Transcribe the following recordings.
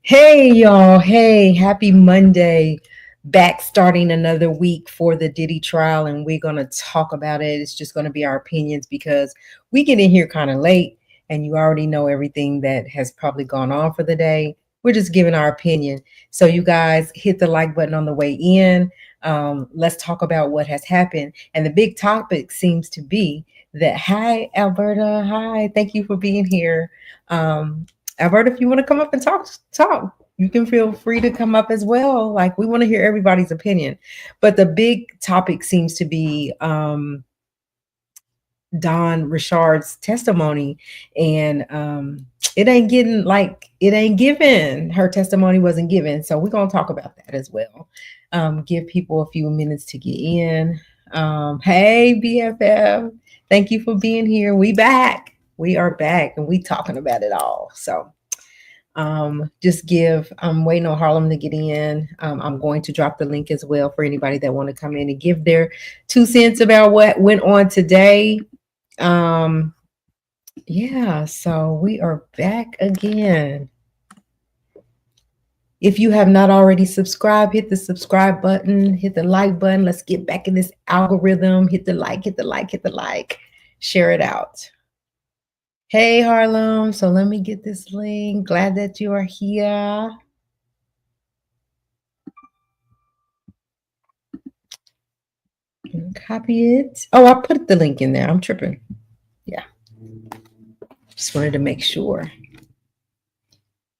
Hey y'all, hey, happy Monday. Back starting another week for the Diddy trial, and we're going to talk about it. It's just going to be our opinions because we get in here kind of late and you already know everything that has probably gone on for the day. We're just giving our opinion. So, you guys hit the like button on the way in. Let's talk about what has happened. And the big topic seems to be that, hi, Alberta. Hi, thank you for being here. Alberta, if you want to come up and talk. You can feel free to come up as well. Like, we want to hear everybody's opinion. But the big topic seems to be Don Richard's testimony, and it ain't given. Her testimony wasn't given, so we're gonna talk about that as well. Give people a few minutes to get in. Hey, BFF, thank you for being here. We back. We are back, and we talking about it all. So just give I'm waiting on Harlem to get in. I'm going to drop the link as well for anybody that want to come in and give their 2 cents about what went on today. um yeah, so we are back again. If you have not already subscribed, hit the subscribe button, hit the like button. Let's get back in this algorithm. Hit the like, hit the like, hit the like, share it out. Hey, Harlem. So let me get this link. Glad that you are here. Copy it. Oh, I put the link in there. I'm tripping. Yeah. Just wanted to make sure.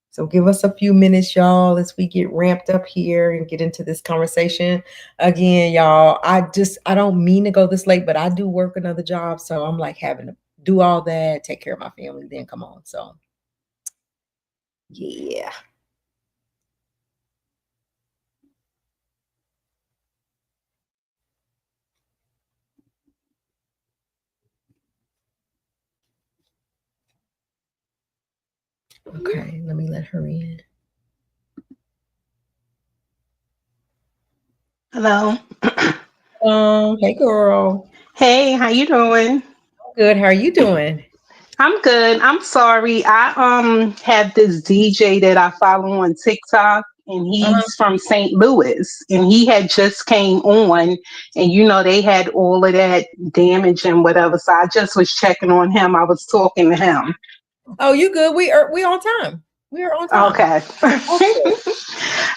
So give us a few minutes, y'all, as we get ramped up here and get into this conversation. Again, y'all, I don't mean to go this late, but I do work another job. So I'm like having to do all that, take care of my family, then come on. So yeah. Okay, let me let her in. Hello. Hey girl. Hey, how you doing? Good. How are you doing? I'm good. I'm sorry. I have this DJ that I follow on TikTok and Uh-huh. he's from St. Louis and he had just came on and they had all of that damage and whatever. So I just was checking on him. I was talking to him. Oh, you good? We on time. We are on time. Okay. Oh, good.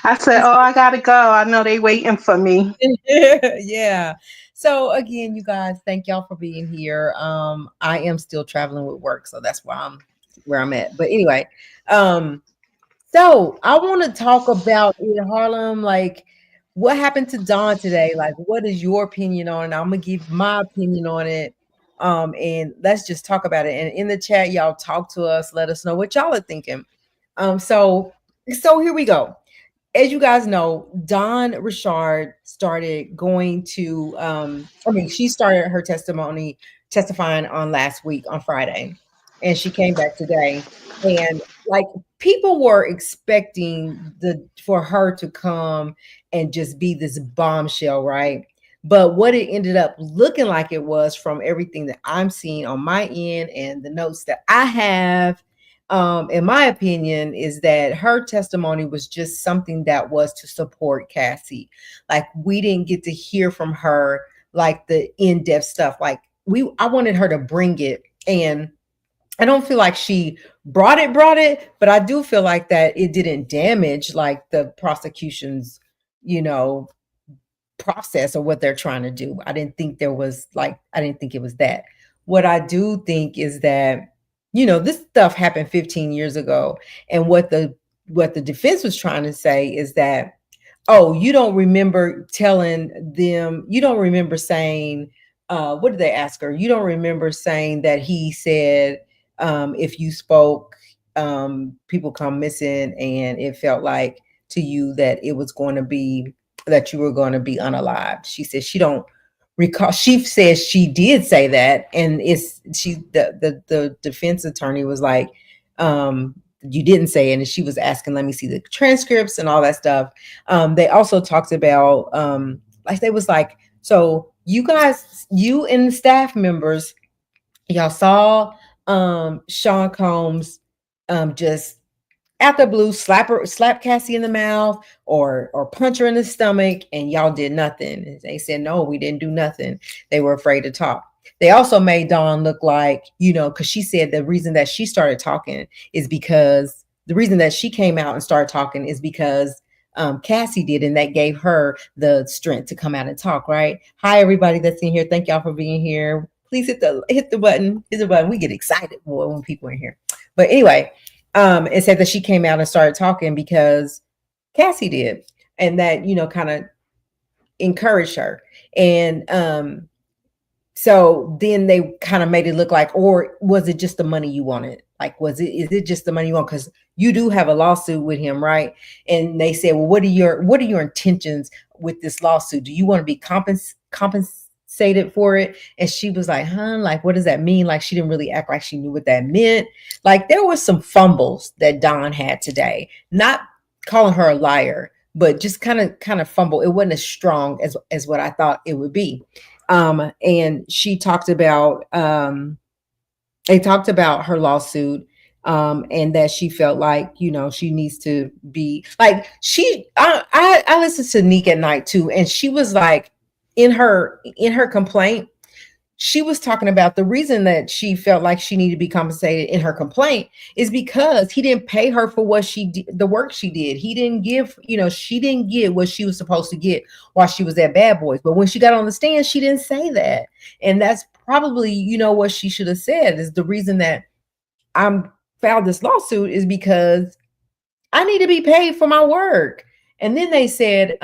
I said, It's "Oh, I got to go. I know they waiting for me." yeah. So again, you guys, thank y'all for being here. I am still traveling with work, so that's why I'm where I'm at. But anyway, um, so I want to talk about in Harlem, like what happened to Don today. Like, what is your opinion on it? I'm gonna give my opinion on it. And let's just talk about it. And in the chat, y'all talk to us, let us know what y'all are thinking. So here we go. As you guys know, Dawn Richard started going to she started her testimony testifying on last week on Friday, and she came back today. And like, people were expecting the for her to come and just be this bombshell, right? But what it ended up looking like, it was, from everything that I'm seeing on my end and the notes that I have, in my opinion, is that her testimony was just something that was to support Cassie. Like, we didn't get to hear from her like the in-depth stuff. Like, I wanted her to bring it, and I don't feel like she brought it, but I do feel like that it didn't damage like the prosecution's, you know, process or what they're trying to do. I didn't think it was that. What I do think is that, this stuff happened 15 years ago. And what the defense was trying to say is that, oh, you don't remember telling them, you don't remember saying, what did they ask her? You don't remember saying that he said, if you spoke, people come missing, and it felt like to you that it was going to be that you were going to be unalived. She said she don't recall. She says she did say that, and the defense attorney was like, you didn't say it, and she was asking, let me see the transcripts and all that stuff. They also talked about, like, they was like, so you guys, you and the staff members, y'all saw Sean Combs just out the blue, slap Cassie in the mouth, or punch her in the stomach, and y'all did nothing. And they said no, we didn't do nothing. They were afraid to talk. They also made Dawn look like, because she said the reason that she started talking is because the reason that she came out and started talking is because Cassie did, and that gave her the strength to come out and talk. Right? Hi, everybody that's in here. Thank y'all for being here. Please hit the button. Hit the button. We get excited, boy, when people are in here. But anyway, it said that she came out and started talking because Cassie did, and that kind of encouraged her. And so then they kind of made it look like, or was it just the money you wanted? Like, is it just the money you want? Because you do have a lawsuit with him, right? And they said, well, what are your intentions with this lawsuit? Do you want to be compensated for it? And she was like, huh, like, what does that mean? Like, she didn't really act like she knew what that meant. Like, there was some fumbles that Dawn had today, not calling her a liar, but just kind of fumble. It wasn't as strong as what I thought it would be. And she talked about they talked about her lawsuit, and that she felt like she needs to be like I listened to Neek at night too, and she was like, in her complaint, she was talking about the reason that she felt like she needed to be compensated in her complaint is because he didn't pay her for what she did, the work she did. He didn't give, she didn't get what she was supposed to get while she was at Bad Boys. But when she got on the stand, she didn't say that. And that's probably, what she should have said is the reason that I'm filed this lawsuit is because I need to be paid for my work. And then they said,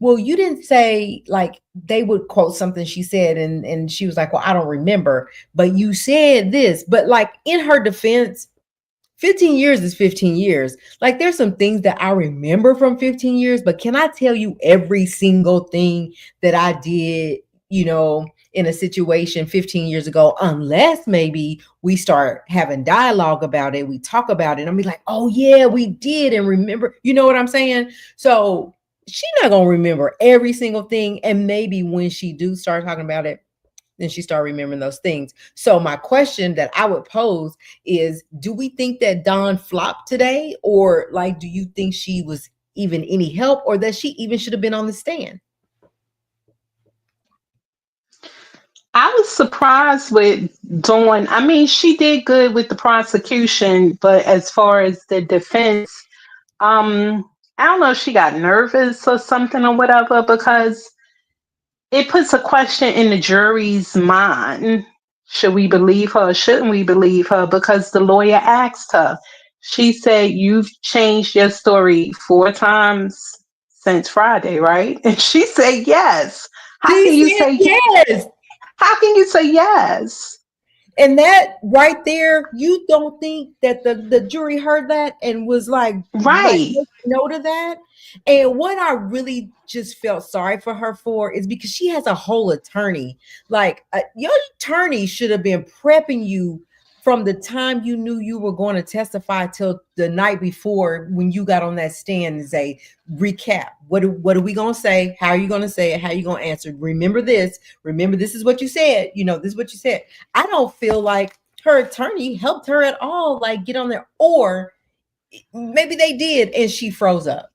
well, you didn't say, like, they would quote something she said, and she was like, well, I don't remember, but you said this. But like, in her defense, 15 years is 15 years. Like, there's some things that I remember from 15 years, but can I tell you every single thing that I did, in a situation 15 years ago, unless maybe we start having dialogue about it, we talk about it, and I'm be like, oh yeah, we did, and remember, you know what I'm saying? So she's not gonna remember every single thing, and maybe when she do start talking about it, then she start remembering those things. So my question that I would pose is, do we think that Dawn flopped today, or like, do you think she was even any help, or that she even should have been on the stand? I was surprised with Dawn. I mean, she did good with the prosecution, but as far as the defense, I don't know if she got nervous or something or whatever, because it puts a question in the jury's mind. Should we believe her or shouldn't we believe her? Because the lawyer asked her. She said, you've changed your story 4 times since Friday, right? And she said, yes. How can She you said say yes. how can you say yes? And that right there, you don't think that the jury heard that and was like Right. make note of that? And what I really just felt sorry for her for is because she has a whole attorney. Like, your attorney should have been prepping you from the time you knew you were going to testify till the night before, when you got on that stand, and say, recap. What are we going to say? How are you going to say it? How are you going to answer? Remember this. Remember, this is what you said. This is what you said. I don't feel like her attorney helped her at all, like, get on there. Or maybe they did, and she froze up.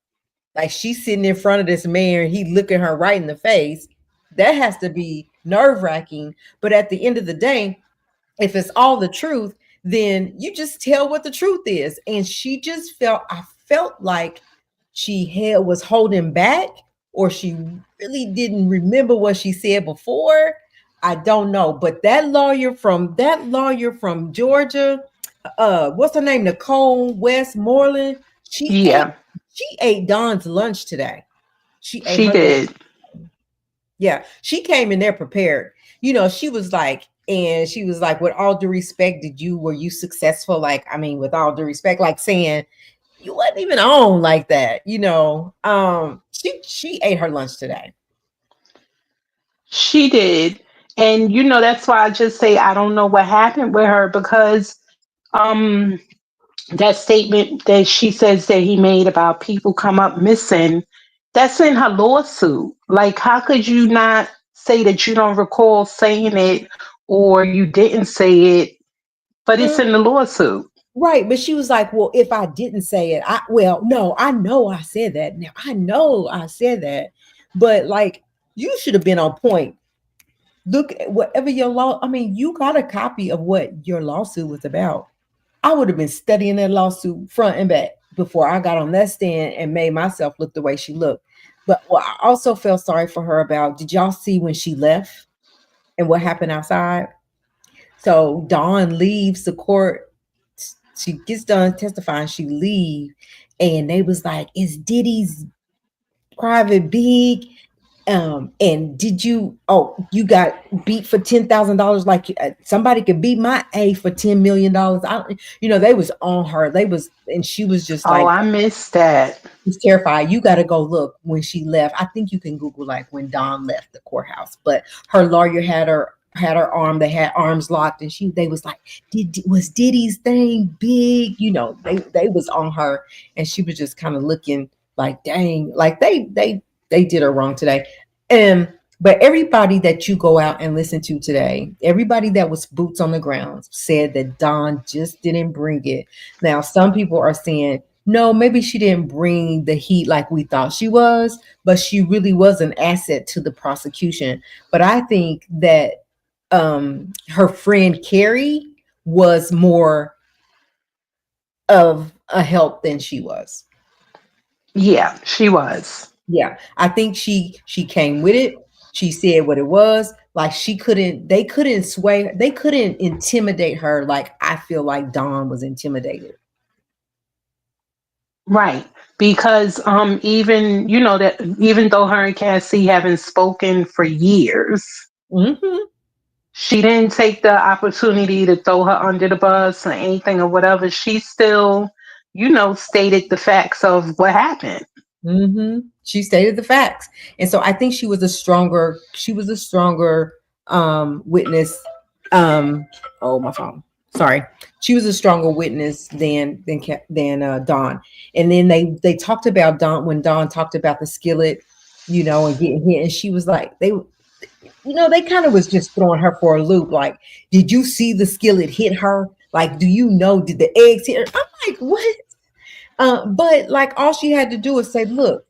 Like, she's sitting in front of this man, he looking her right in the face. That has to be nerve-wracking. But at the end of the day, if it's all the truth, then you just tell what the truth is. And she just I felt like was holding back, or she really didn't remember what she said before. I don't know. But that lawyer from Georgia, what's her name? Nicole Westmoreland, she ate Yeah, she ate Dawn's lunch today. She ate she her lunch. did. Yeah, she came in there prepared. She was like, with all due respect, were you successful? Like, I mean, with all due respect, like saying you wasn't even on like that. She ate her lunch today. She did. And that's why I just say I don't know what happened with her, because um that statement that she says that he made about people come up missing, that's in her lawsuit. Like, how could you not say that you don't recall saying it, or you didn't say it, but it's Mm, in the lawsuit? Right, but she was like, "Well, if I didn't say it, no, I know I said that. Now I know I said that, but like, you should have been on point. Look at whatever your law. I mean, you got a copy of what your lawsuit was about. I would have been studying that lawsuit front and back before I got on that stand and made myself look the way she looked. But what I also felt sorry for her about, did y'all see when she left and what happened outside? So Dawn leaves the court. She gets done testifying. She leave, and they was like, "Is Diddy's private big? And did you? Oh, you got beat for $10,000? Like somebody could beat my A for $10 million." They was on her. They was, and she was just Oh, like, I missed that. she's terrified. You got to go look when she left. I think you can Google like when Dawn left the courthouse. But her lawyer had her arm. They had arms locked, and they was like, was Diddy's thing big? They was on her, and she was just kind of looking like, dang, like they did her wrong today. But everybody that you go out and listen to today, everybody that was boots on the ground said that Dawn just didn't bring it. Now, some people are saying, no, maybe she didn't bring the heat like we thought she was, but she really was an asset to the prosecution. But I think that her friend Carrie was more of a help than she was. Yeah, she was. Yeah, I think she came with it. She said what it was. Like they couldn't sway, they couldn't intimidate her like I feel like Dawn was intimidated. Right. Because even that even though her and Cassie haven't spoken for years, Hmm. she didn't take the opportunity to throw her under the bus or anything or whatever. She still, stated the facts of what happened. She stated the facts, and so I think she was a stronger witness. Oh, my phone. Sorry, she was a stronger witness than Dawn. And then they talked about Dawn when Dawn talked about the skillet, and getting hit, and she was like they kind of was just throwing her for a loop. Like, did you see the skillet hit her? Like, do you know? Did the eggs hit her? I'm like, what? But like all she had to do was say, look,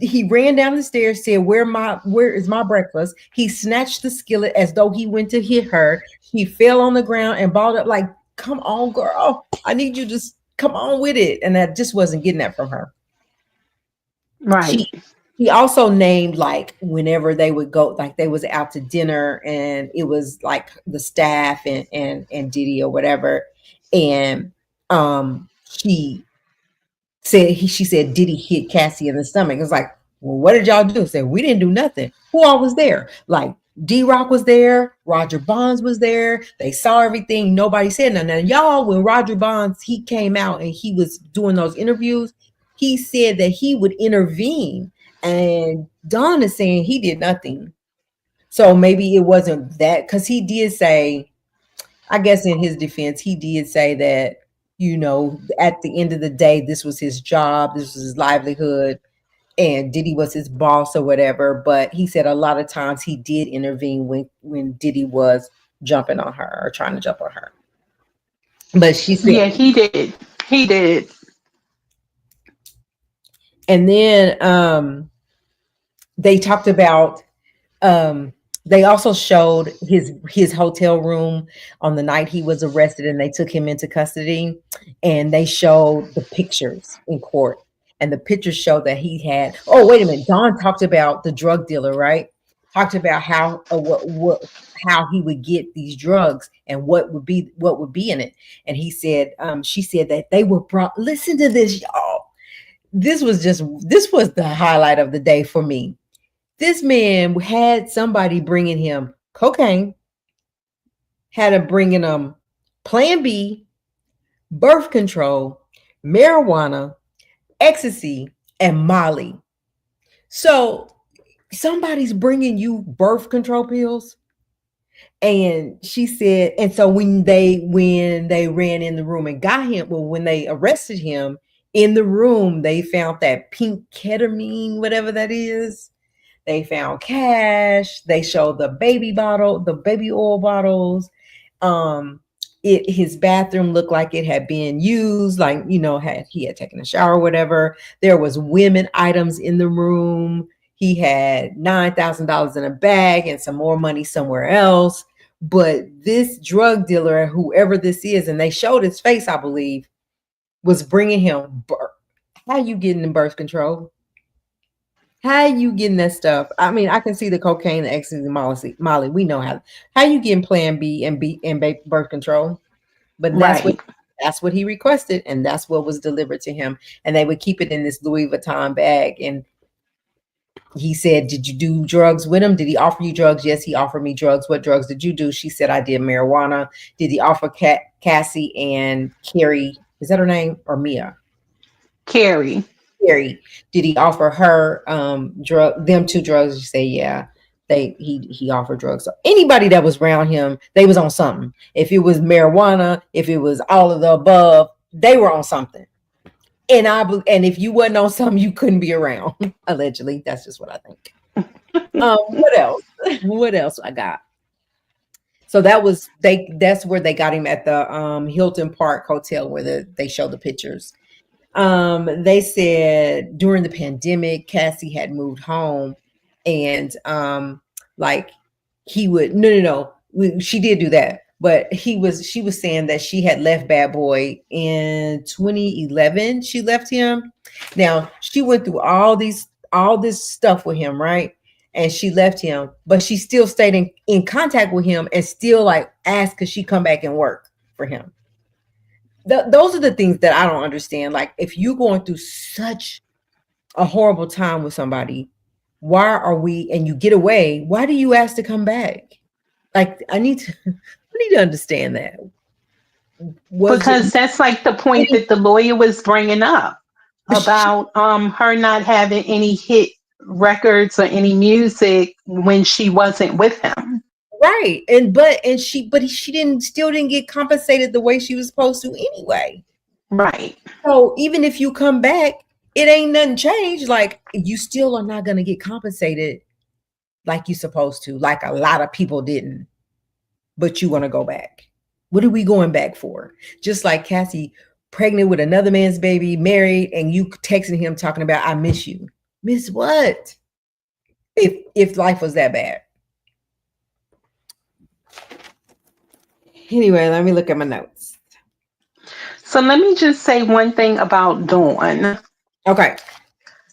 he ran down the stairs, said, where is my breakfast? He snatched the skillet as though he went to hit her. She fell on the ground and balled up like, come on, girl. I need you to come on with it. And that just wasn't getting that from her. Right. She also named like whenever they would go, like they was out to dinner and it was like the staff and Diddy or whatever. And she said Diddy hit Cassie in the stomach. It was like, well, what did y'all do? Said we didn't do nothing. Who all was there? Like D-Rock was there, Roger Bonds was there. They saw everything. Nobody said nothing. Now, y'all, when Roger Bonds he came out and he was doing those interviews, he said that he would intervene. And Don is saying he did nothing. So maybe it wasn't that because he did say, I guess in his defense, he did say that, at the end of the day, this was his job, this was his livelihood, and Diddy was his boss or whatever. But he said a lot of times he did intervene when Diddy was jumping on her or trying to jump on her. But she said, Yeah, he did. He did. and then they talked about um they also showed his hotel room on the night he was arrested and they took him into custody, and they showed the pictures in court, and the pictures showed that he had, oh wait a minute, Don talked about the drug dealer, right? Talked about how how he would get these drugs and what would be in it. And he said, she said that they were brought, listen to this, y'all. This was the highlight of the day for me. This man had somebody bringing him cocaine, had him bringing him Plan B, birth control, marijuana, ecstasy, and Molly. So somebody's bringing you birth control pills. And she said, and so when they ran in the room and got him, well, when they arrested him in the room, they found that pink ketamine, whatever that is. They found cash. They showed the baby oil bottles. Um, his bathroom looked like it had been used, like, had he had taken a shower or whatever. There was women items in the room. He had $9,000 in a bag and some more money somewhere else. But this drug dealer, whoever this is, and they showed his face, I believe, was bringing him how you getting in birth control? How you getting that stuff? I mean, I can see the cocaine, the ecstasy, Molly. We know how you getting Plan B and birth control, but Right. that's what he requested, and that's what was delivered to him. And they would keep it in this Louis Vuitton bag. And he said, "Did you do drugs with him? Did he offer you drugs?" "Yes, he offered me drugs." "What drugs did you do?" She said, "I did marijuana." "Did he offer Cassie and Carrie? Is that her name, or Mia?" Carrie. Carrie, did he offer her them two drugs? You say, yeah. He offered drugs. So anybody that was around him, they was on something. If it was marijuana, if it was all of the above, they were on something. And if you wasn't on something, you couldn't be around. Allegedly, that's just what I think. What else? What else I got? So that's where they got him at the Hilton Park Hotel, where they show the pictures. They said during the pandemic, Cassie had moved home, and like he would she did do that, but she was saying that she had left Bad Boy in 2011. She left him. Now she went through all this stuff with him, right? And she left him, but she still stayed in contact with him and still like asked could she come back and work for him. Those are the things that I don't understand. Like, if you're going through such a horrible time with somebody, why are we, and you get away, why do you ask to come back? Like, I need to I need to understand that. Was it Because that's like the point that the lawyer was bringing up about her not having any hit records or any music when she wasn't with him. right? She didn't still didn't get compensated the way she was supposed to anyway. Right. So even if you come back, it ain't nothing changed. Like, you still are not gonna get compensated like you supposed to, like a lot of people didn't. But you want to go back. What are we going back for? Just like Cassie, pregnant with another man's baby, married, and you texting him talking about I miss you. Miss what? If life was that bad. Anyway, let me look at my notes. So let me just say one thing about Dawn Okay.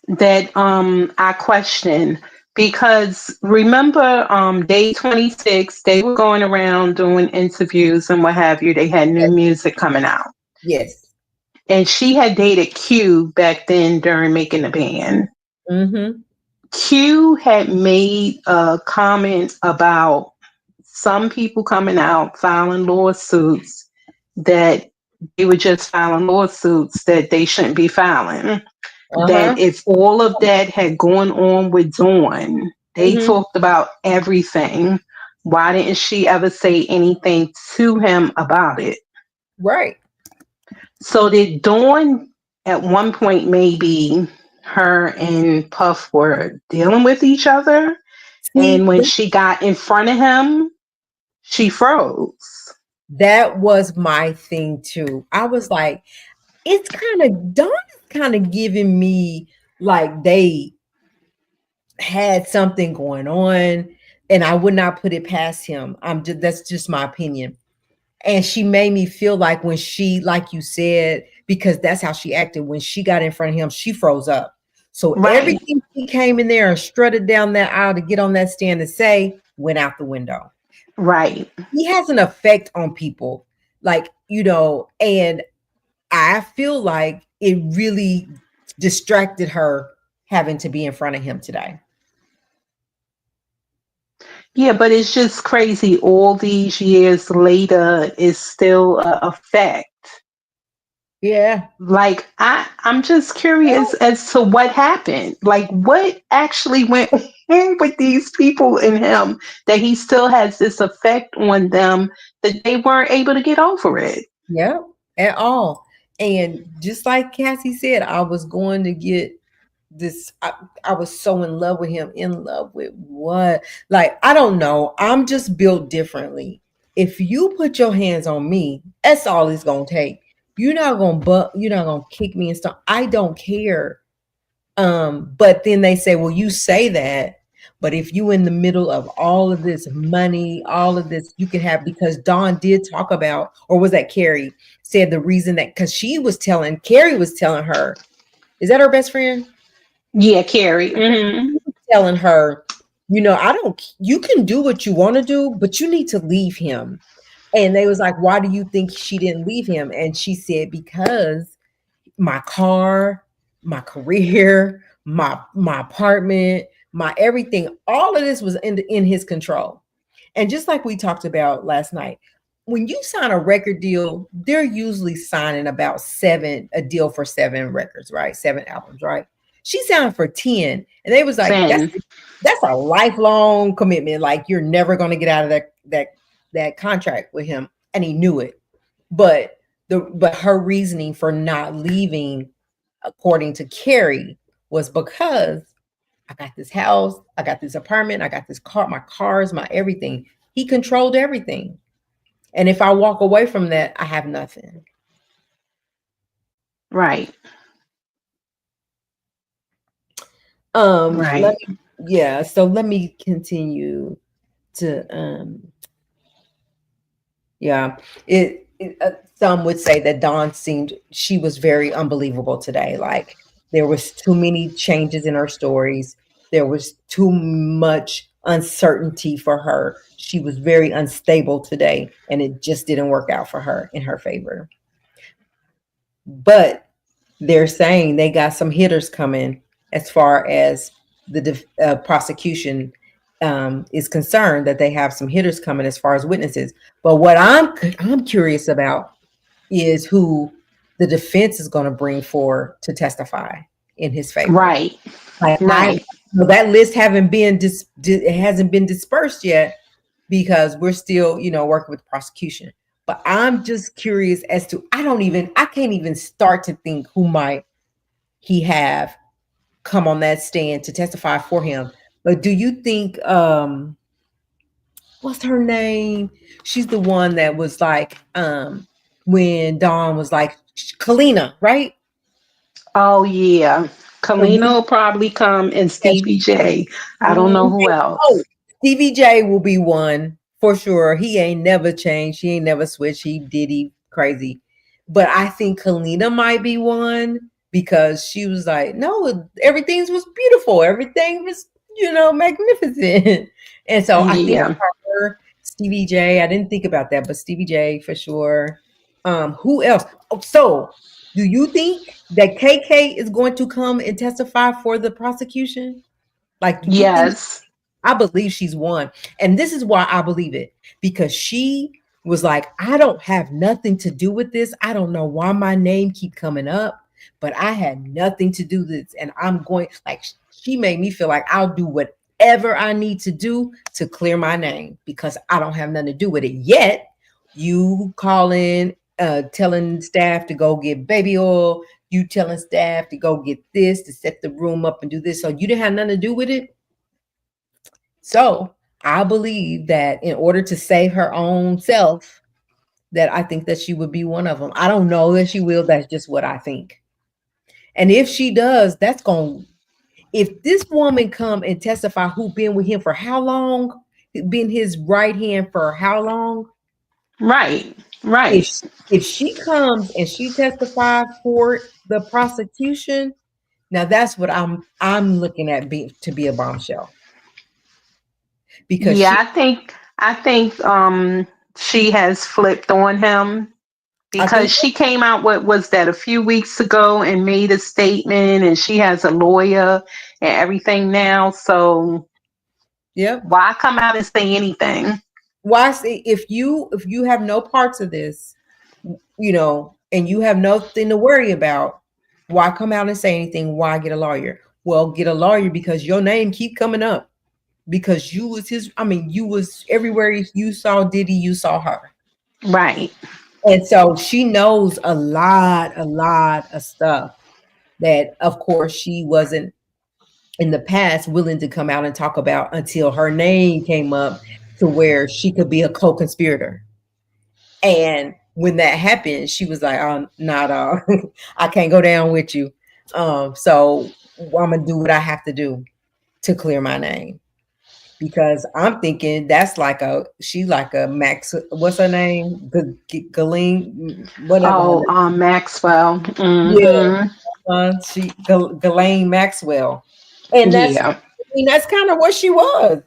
that I question, because remember day 26 they were going around doing interviews and what have you. They had new Yes. music coming out, Yes. and she had dated Q back then during making the band. Mm-hmm. Q had made a comment about some people coming out filing lawsuits, that they were just filing lawsuits that they shouldn't be filing. That Uh-huh. if all of that had gone on with Dawn, they Mm-hmm. talked about everything. Why didn't she ever say anything to him about it? Right. So did Dawn at one point, maybe her and Puff were dealing with each other, and See, when she got in front of him, she froze. that was my thing too. I was like, it's kind of Dawn is kind of giving me like they had something going on, and I would not put it past him. That's just my opinion. And she made me feel like when she, like you said, because that's how she acted when she got in front of him, she froze up. So Right, everything she came in there and strutted down that aisle to get on that stand to say went out the window. right. He has an effect on people, like, and I feel like it really distracted her having to be in front of him today. Yeah, but it's just crazy. All these years later, is still a fact. Yeah. Like I'm just curious as to what happened. Like what actually went on with these people in him that he still has this effect on them that they weren't able to get over it. Yeah, at all. And just like Cassie said, I was going to get this. I was so in love with him. In love with what? Like, I don't know. I'm just built differently. if you put your hands on me, that's all it's gonna take. You're not gonna kick me and stuff. I don't care. But then they say, well, you say that, but if you in the middle of all of this money, all of this, you can have, because Dawn did talk about, or was that Carrie said the reason that, because Carrie was telling her, is that her best friend? Yeah, Carrie. Hmm. Telling her, I don't, you can do what you want to do, but you need to leave him. And they was like, why do you think she didn't leave him? And she said, because my car, my career, my apartment, my everything, all of this was in his control. And just like we talked about last night, when you sign a record deal, they're usually signing about a deal for 7 records, right? 7 albums, right? She signed for 10. And they was like, that's 10. that's a lifelong commitment. Like, you're never gonna get out of that contract with him. And he knew it. But her reasoning for not leaving, according to Carrie, was because I got this house, I got this apartment, I got this car, my cars, my everything. He controlled everything. And if I walk away from that, I have nothing. Right. Let Right. me, yeah, so let me continue to yeah, some would say that Dawn she was very unbelievable today. Like, there was too many changes in her stories. There was too much uncertainty for her. She was very unstable today, and it just didn't work out for her in her favor. But they're saying they got some hitters coming as far as the prosecution is concerned, that they have some hitters coming as far as witnesses. But what I'm curious about is who the defense is going to bring forward to testify in his favor. Right. Like, Right. that list haven't been it hasn't been dispersed yet, because we're still, working with the prosecution. But I'm just curious as to, I can't even start to think who might he have come on that stand to testify for him. But do you think, what's her name? She's the one that was like, when Dawn was like, Kalina, right? Oh yeah. Kalina Kalina, will probably come and and Stevie J. I don't know who oh, else. Stevie J will be one for sure. He ain't never changed. He ain't never switched. He Diddy crazy. But I think Kalina might be one, because she was like, no, everything was beautiful. Everything was, magnificent. And so I think Yeah. her, Stevie J, I didn't think about that, but Stevie J for sure. Who else? Oh, so do you think that KK is going to come and testify for the prosecution? Like, do you think? Yes. I believe she's one. And this is why I believe it, because she was like, I don't have nothing to do with this. I don't know why my name keep coming up, but I had nothing to do with this. And I'm going, like, she made me feel like I'll do whatever I need to do to clear my name, because I don't have nothing to do with it. Yet you calling, telling staff to go get baby oil, you telling staff to go get this, to set the room up and do this. So you didn't have nothing to do with it. So I believe that in order to save her own self, that I think that she would be one of them. I don't know that she will. That's just what I think. And if she does, that's going. If this woman come and testify who been with him for how long, been his right hand for how long, Right. if Right. if she comes and she testifies for the prosecution, now that's what I'm looking at to be a bombshell, because Yeah, she. I think she has flipped on him I because think. she came out, what was that, a few weeks ago, and made a statement, and she has a lawyer and everything now. So Yep. why come out and say anything? Why say, if you have no parts of this, and you have nothing to worry about, why come out and say anything? Why get a lawyer? Well, get a lawyer because your name keep coming up, because you was his. I mean, you was everywhere. You saw Diddy, you saw her, Right. and so she knows a lot of stuff that, of course, she wasn't in the past willing to come out and talk about until her name came up. to where she could be a co-conspirator. And when that happened, she was like, "Oh, not I can't go down with you. So I'm gonna do what I have to do to clear my name." Because I'm thinking that's like she like a Max. What's her name? Ghislaine, whatever her Oh, name. Maxwell. Yeah, Hmm. Ghislaine Maxwell, and Yeah, I mean that's kind of what she was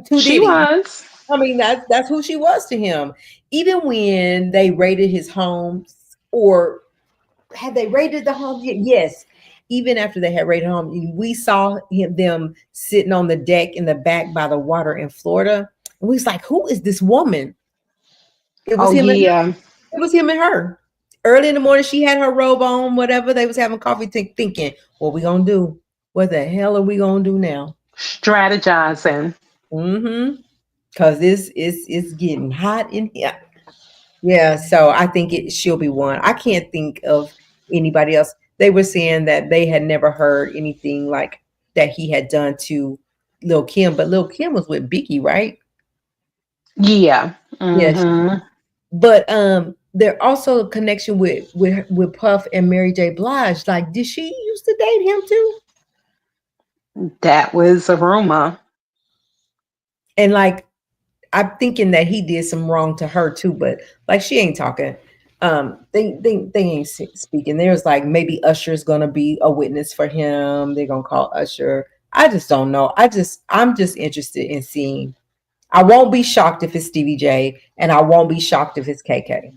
to she Diddy. was. I mean that's who she was to him. Even when they raided his homes, or had they raided the home? Yes. Even after they had raided home, we saw them sitting on the deck in the back by the water in Florida. And we was like, who is this woman? It was Oh him and her. yeah, It was him and her. Early in the morning, she had her robe on, whatever. They was having coffee, thinking, what we gonna do? What the hell are we gonna do now? strategizing. Mm-hmm. Because it's getting hot in here. Yeah, so I think she'll be one. I can't think of anybody else. They were saying that they had never heard anything like that he had done to Lil Kim, but Lil Kim was with Biggie, right? Yeah. Yes. Hmm. But there also a connection with Puff and Mary J. Blige. Like, did she used to date him too? That was a rumor. And like, I'm thinking that he did some wrong to her too, but like she ain't talking. They ain't speaking. There's like maybe Usher's gonna be a witness for him. They're gonna call Usher. I just don't know. I'm just interested in seeing. I won't be shocked if it's Stevie J, and I won't be shocked if it's KK.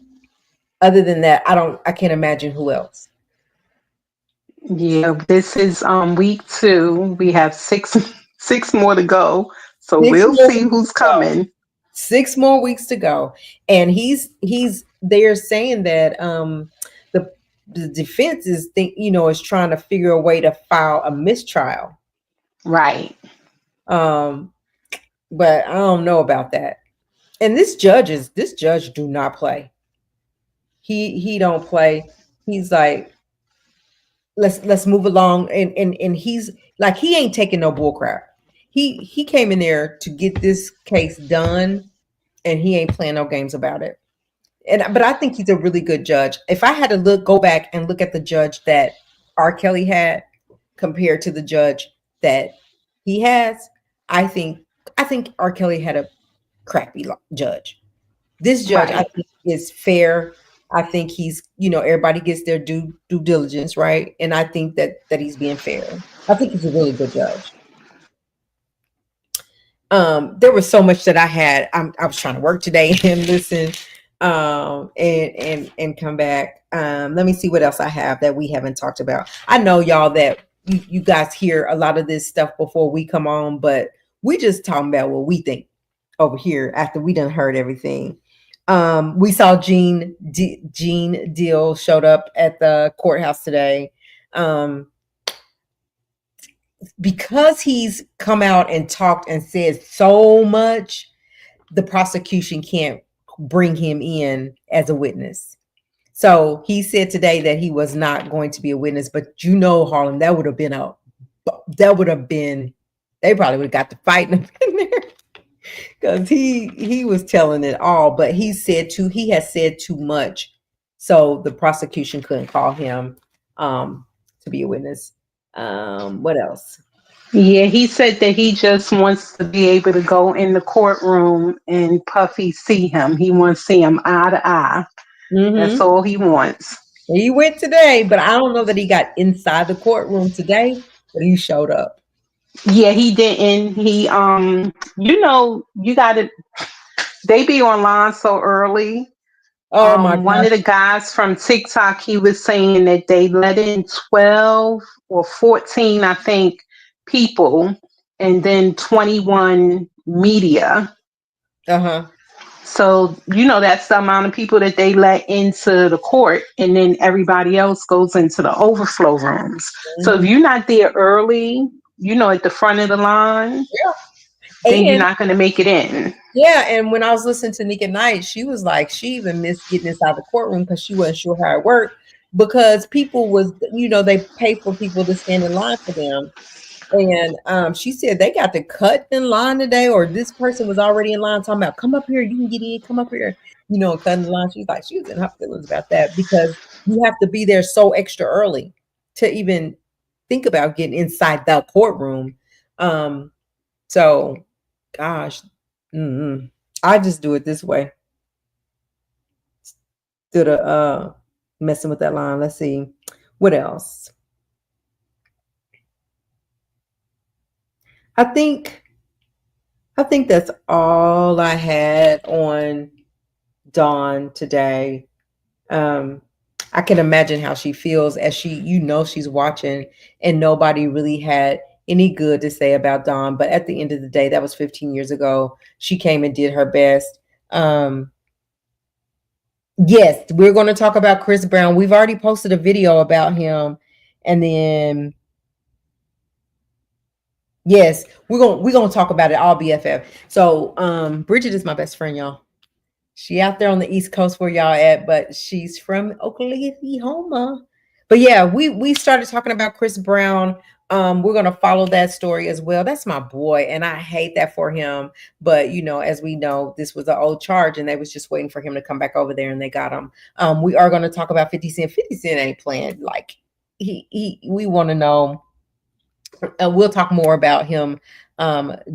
Other than that, I can't imagine who else. Yeah, this is week 2. We have six more to go. So Six we'll more see weeks who's to go. coming. 6 more weeks to go, and he's they're saying that the the defense is is trying to figure a way to file a mistrial. Right. um but I don't know about that. And this judge do not play. He don't play. He's like, let's move along, and he's like, he ain't taking no bull crap. He came in there to get this case done, and he ain't playing no games about it. But I think he's a really good judge. If I had to go back and look at the judge that R. Kelly had compared to the judge that he has, I think I think R. Kelly had a crappy judge. This judge, I Right. think, is fair. I think everybody gets their due diligence, right? And I think that he's being fair. I think he's a really good judge. There was so much that I was trying to work today and listen, and come back. Let me see what else I have that we haven't talked about. I know, y'all, that you guys hear a lot of this stuff before we come on, but we just talking about what we think over here after we done heard everything. We saw Gene Deal showed up at the courthouse today. Um, because he's come out and talked and said so much, the prosecution can't bring him in as a witness. So he said today that he was not going to be a witness, but Harlem, that would have been, they probably would have got to fighting him in there, because he was telling it all, but he has said too much, so the prosecution couldn't call him to be a witness. What else? Yeah, he said that he just wants to be able to go in the courtroom and Puffy see him. He wants to see him eye to eye. That's Hmm. all he wants. He went today, but I don't know that he got inside the courtroom today, but he showed up. Yeah, he didn't. You got to, they be online so early. Oh my One gosh. of the guys from TikTok, he was saying that they let in 12 or 14, I think, people, and then 21 media. Uh-huh. So, that's the amount of people that they let into the court, and then everybody else goes into the overflow rooms. So, if Hmm. you're not there early, at the front of the line, then you're And not going to make it in. yeah, and when I was listening to Nick at Night, she was like, she even missed getting inside the courtroom because she wasn't sure how it worked, because people was, they pay for people to stand in line for them. And she said they got to cut in line today, or this person was already in line talking about, come up here, you can get in, come up here, cutting the line. She's like, she was in her feelings about that because you have to be there so extra early to even think about getting inside the courtroom. So, gosh, I just do it this way. Instead of messing with that line. Let's see. What else? I think I think that's all I had on Dawn today. Um, I can imagine how she feels as she's watching, and nobody really had any good to say about Dawn. But at the end of the day, that was 15 years ago. She came and did her best. Yes, we're going to talk about Chris Brown. We've already posted a video about him, and then yes, we're gonna talk about it all BFF. So Bridget is my best friend, y'all. She out there on the East Coast where y'all at, but she's from Oklahoma. But yeah, we started talking about Chris Brown. We're gonna follow that story as well. That's my boy, and I hate that for him. But as we know, this was an old charge, and they was just waiting for him to come back over there, and they got him. We are gonna talk about 50 Cent. 50 Cent ain't playing like we want to know. We'll talk more about him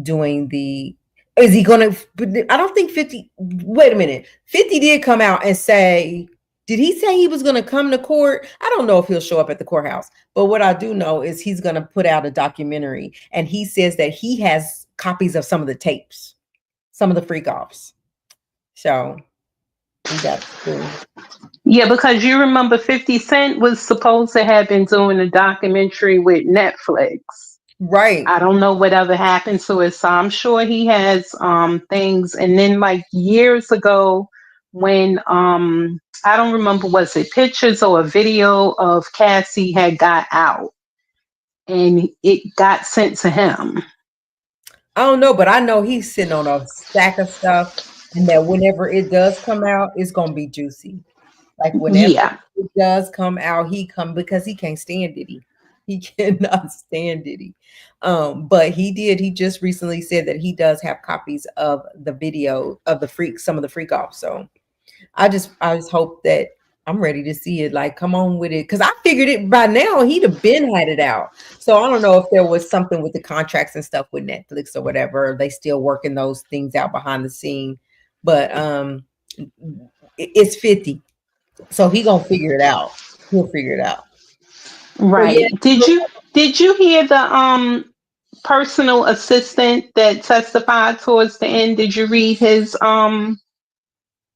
doing the is he gonna I don't think 50 wait a minute 50 did come out and say did he say he was gonna come to court? I don't know if he'll show up at the courthouse, but what I do know is he's gonna put out a documentary, and he says that he has copies of some of the tapes, some of the freak offs. So we got Yeah, because you remember 50 Cent was supposed to have been doing a documentary with Netflix. right. I don't know whatever happened to it, so I'm sure he has things. And then like years ago, when I don't remember, was it pictures or a video of Cassie had got out, and it got sent to him. I don't know, but I know he's sitting on a stack of stuff, and that whenever it does come out, it's gonna be juicy. Like whenever Yeah, it does come out, he come because he can't stand Diddy. He cannot stand Diddy. But he did. He just recently said that he does have copies of the video of some of the freak off. So I just hope that I'm ready to see it. Like, come on with it, because I figured it by now. He'd have been had it out. So I don't know if there was something with the contracts and stuff with Netflix or whatever. They still working those things out behind the scene, but it's 50, so he gonna figure it out. He'll figure it out. So yeah, right. Did you hear the personal assistant that testified towards the end? Did you read his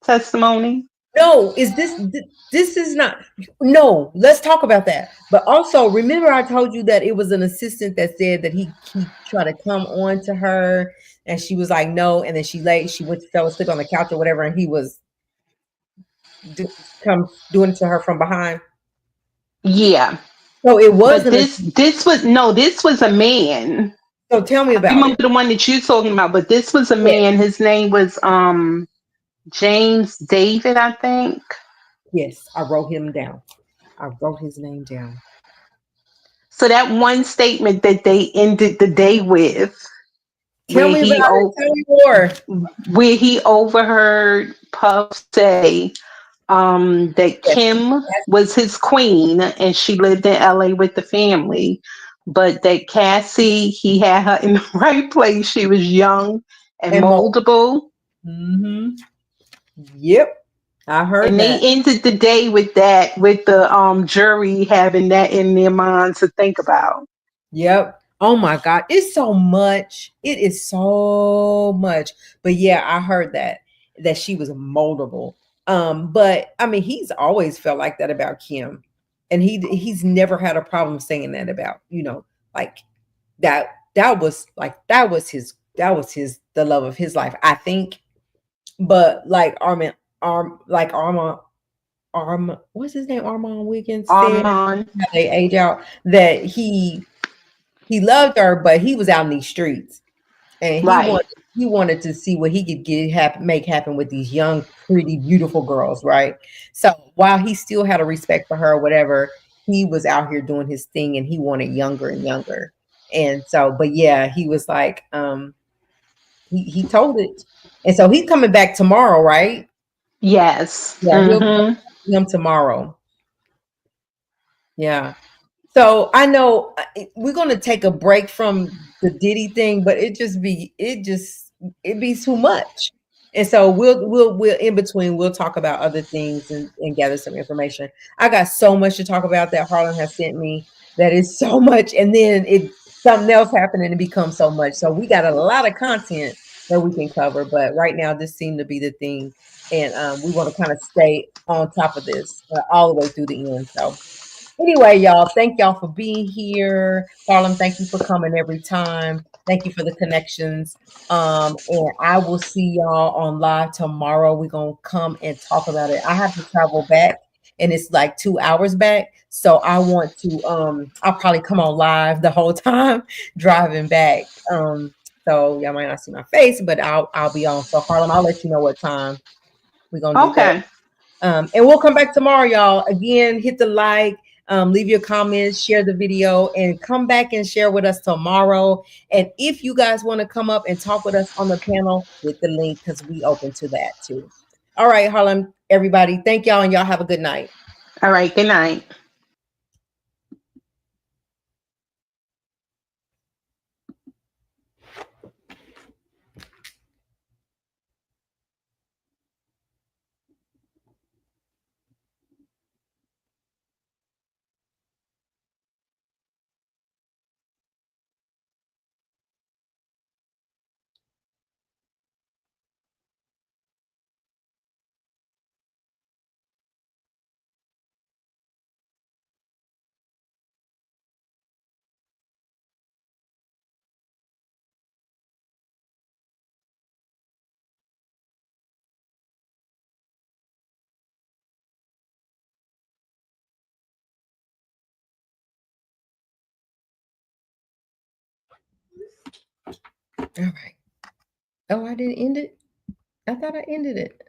testimony? no, this is not no, let's talk about that. But also remember I told you that it was an assistant that said that he tried to come on to her, and she was like no, and then she went fell asleep on the couch or whatever, and he was do, come doing it to her from behind. Yeah, So it was but an this was a man. so tell me I about remember it. the one that you're talking about, but this was a Yes, man. His name was James David, I think. yes, I wrote him down. I wrote his name down. So that one statement that they ended the day with, Tell where me about he it. Tell me more. where he overheard Puff say that Yes, Kim was his queen and she lived in LA with the family, but that Cassie, he had her in the right place. She was young and and more. moldable. Mm-hmm. Yep, I heard And they that. ended the day with that, with the jury having that in their minds to think about. Yep. Oh my God. It's so much. It is so much. But yeah, I heard that she was moldable. But I mean, he's always felt like that about Kim. And he's never had a problem saying that about, like that was his the love of his life, I think. But like what's his name? Armand Wiggins said Armand, how they age out that he loved her, but he was out in these streets, and he right. wanted he wanted to see what he could make happen with these young, pretty, beautiful girls, right? So while he still had a respect for her or whatever, he was out here doing his thing, and he wanted younger and younger. And so, but yeah, he was like, he told it. And so he's coming back tomorrow, right? Yes. Yeah, he'll be Mm-hmm. him tomorrow. Yeah. So I know we're gonna take a break from the Diddy thing, but it be too much. And so we'll in between we'll talk about other things and gather some information. I got so much to talk about that Harlan has sent me. That is so much, and then it something else happened and it becomes so much. So we got a lot of content that we can cover, but right now this seemed to be the thing, and we want to kind of stay on top of this all the way through the end. So anyway, y'all, thank y'all for being here. Harlem, thank you for coming every time. Thank you for the connections. And I will see y'all on live tomorrow. We're gonna come and talk about it. I have to travel back and it's like 2 hours back. So I want to I'll probably come on live the whole time driving back. So y'all might not see my face, but I'll be on. So Harlem, I'll let you know what time we're gonna do that. Okay. And we'll come back tomorrow, y'all. Again, hit the like, leave your comments, share the video, and come back and share with us tomorrow. And if you guys want to come up and talk with us on the panel, hit the link because we open to that too. All right, Harlem, everybody. Thank y'all, and y'all have a good night. All right. Good night. All right. Oh, I didn't end it. I thought I ended it.